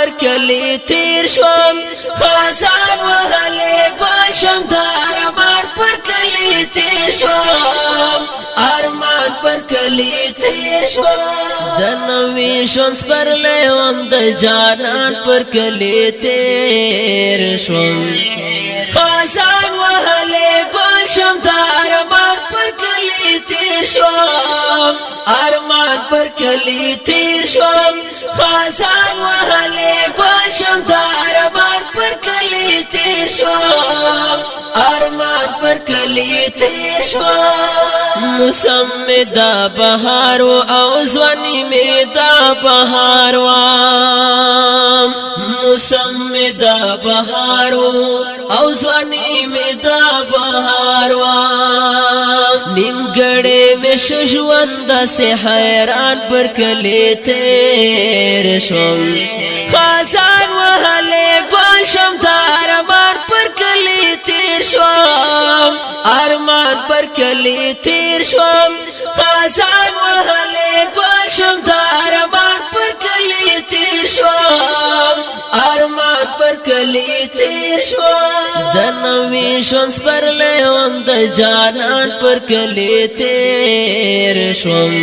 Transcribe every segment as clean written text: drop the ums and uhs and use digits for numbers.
پر کلی تیر شوم خزان وهلی گوشم د ارمان پر کلی تیر شوم ارمان پر کلی تیر شوم د نوی شون سپرلی وم د جانان پر کلی تیر شوم خزان وهلی گوشم د ارمان پر کلی تیر شوم ارمان پر کلی تیر شوم خزان وهلی گوشم د ارمان پر کلی تیر شوم ارمان پر کلی تیر شوم موسم می دا بهار او ځواني می دا بهار وام موسم می دا بهار او ځواني می دا بهار وام نیمګړې می ژوند سه حیران پر کلی تیر شوم خزان وهلی گوشم د ارمان پر کلی تیر شوم ارمان پر کلی تیر شوم خزان وهلی گوشم د ارمان پر کلی تیر شوم ارمان پر کلی تیر شوم د نوی شون سپرلی وم د جانان پر کلی تیر شوم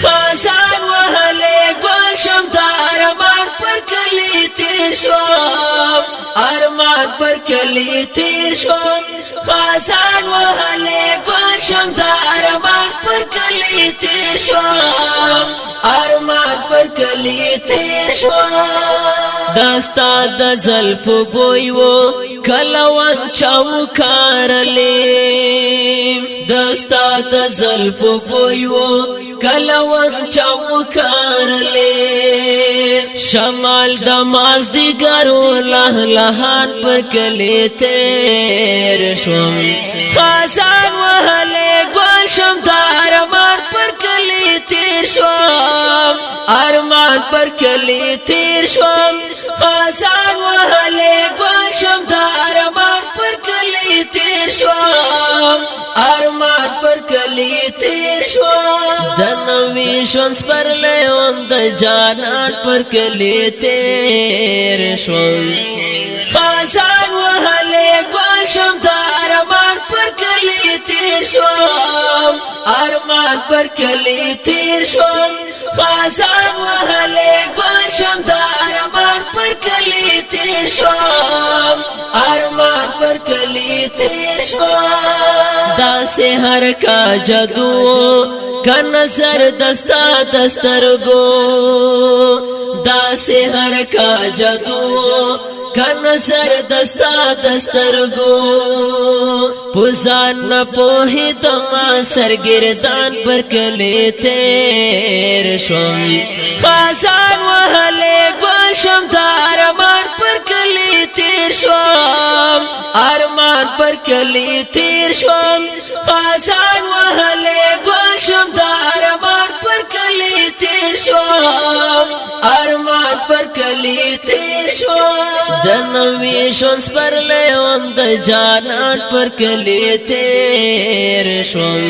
خزان وهلی گوشم د ارمان پر کلی تیر شوم ارمان پر کلی تیر شوم خزان وهلی گوشم د ارمان پر کلی تیر شوم ارمان پر کلی تیر شوم دستا د زلف بوی و کلوان چوکارلی دستا د زلف بوی و کلوان چوکارلی شمال د مازدیګرو له لهان پر کلی تیر شوم خزان وهلی گوشم د ارمان پر کلی تیر شوم ارمان پر کلی تیر شوم خزان وهلی گوشم د ارمان پر کلی تیر شوم ارمان پر کلی تیر شوم د نوی شون سپرلی وم د جانان پر کلی تیر شوم خزان وهلی گوشم د ارمان پر کلی تیر شوم ارمان پر کلی تیر شوم خزان وهلی گوشم د ارمان پر کلی تیر شوم ارمان پر کلی تیر شوم دا سحر کا جادو کا نظر دستا دسترگو دا سحر کا جادو کا نظر دستا دسترگو پوزان نا پوہی دما سرگردان پر کلی تیر شوم خزان وهلی گوشم د ارمان پر کلی تیر شوم ارمان پر کلی تیر شوم خزان وهلی گوشم د ارمان پر کلی تیر شوم ارمان پر کلی تیر شوم د نوی شون سپرلی وم د جانان پر کلی تیر شوم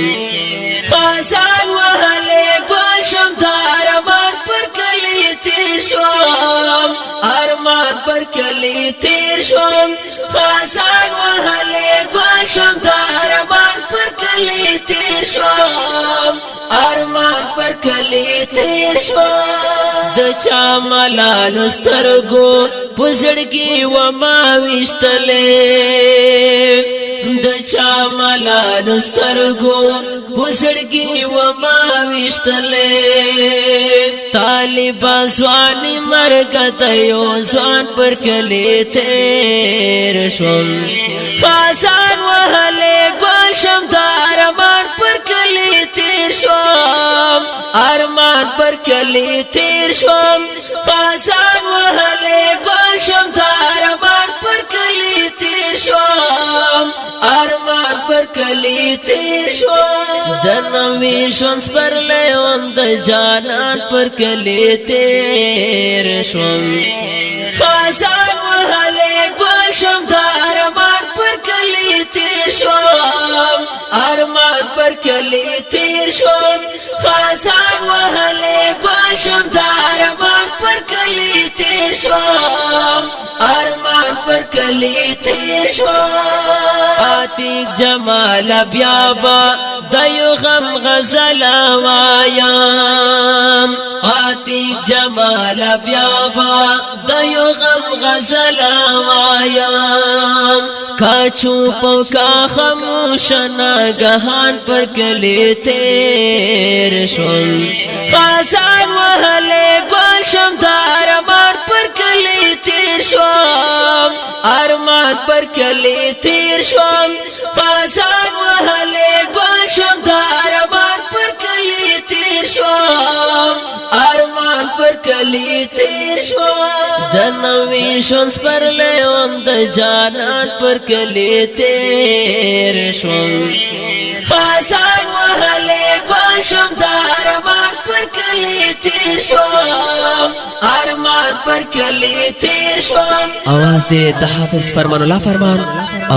خزان وهلی گوشم د ارمان پر کلی تیر شوم ارمان پر کلی تیر شوم خزان وهلی گوشم د ارمان پر کلی تیر شوم ارمان پر کلی تیر شوم د چا ملالو سترګو پزړګي و ما وشتلې د چا ملالو سترګو پزړګي و ما وشتلې طالبان ځواني مرګ د یو ځوان پر کلی تیر شوم خزان وهلی گوشم د ارمان پر کلی تیر شوم ارمان پر کلی تیر شوم خزان وهلی گوشم د ارمان پر کلی تیر شوم ارمان پر کلی تیر شوم د نوی شون سپرلی وم د جانان پر کلی تیر شوم خزان وهلی گوشم د ارمان پر کلی تیر شوم ارمان پر کلی تیر شوم خزان وهلی گوشم دا ارمان پر کلی تیر شوم ارمان پر کلی تیر شوم عتیق جمال بیابا دیو غم غزل وایم عتیق جمال بیابا دیو غم غزل وایم کاچو پوکا خاموش ناگهان پر کلی تیر شوم خزان وهلی گوشم دا ارمان پر کلی تیر شوم ارمان پر کلی تیر شوم خزان وهلی گوشم دا ارمان پر کلی تیر شوم ارمان پر کلی تیر شوم د نوې شونس پر لیوم د جانان پر کلی تیر شوم خزان وهلی گوشم دا ارمان پر کلی تیر شوم ارمان پر کلی تیر شوم आवाज दे د حافظ فرمان الله فرمان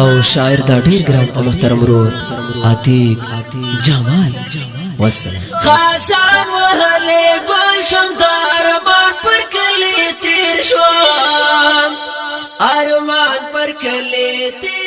او شاعر دا ډیر ګران او محترم ورور عتیق جمال والسلام خزان وهلی گوشم دا ارمان پر کلی تیر شوم ارمان پر کلی تیر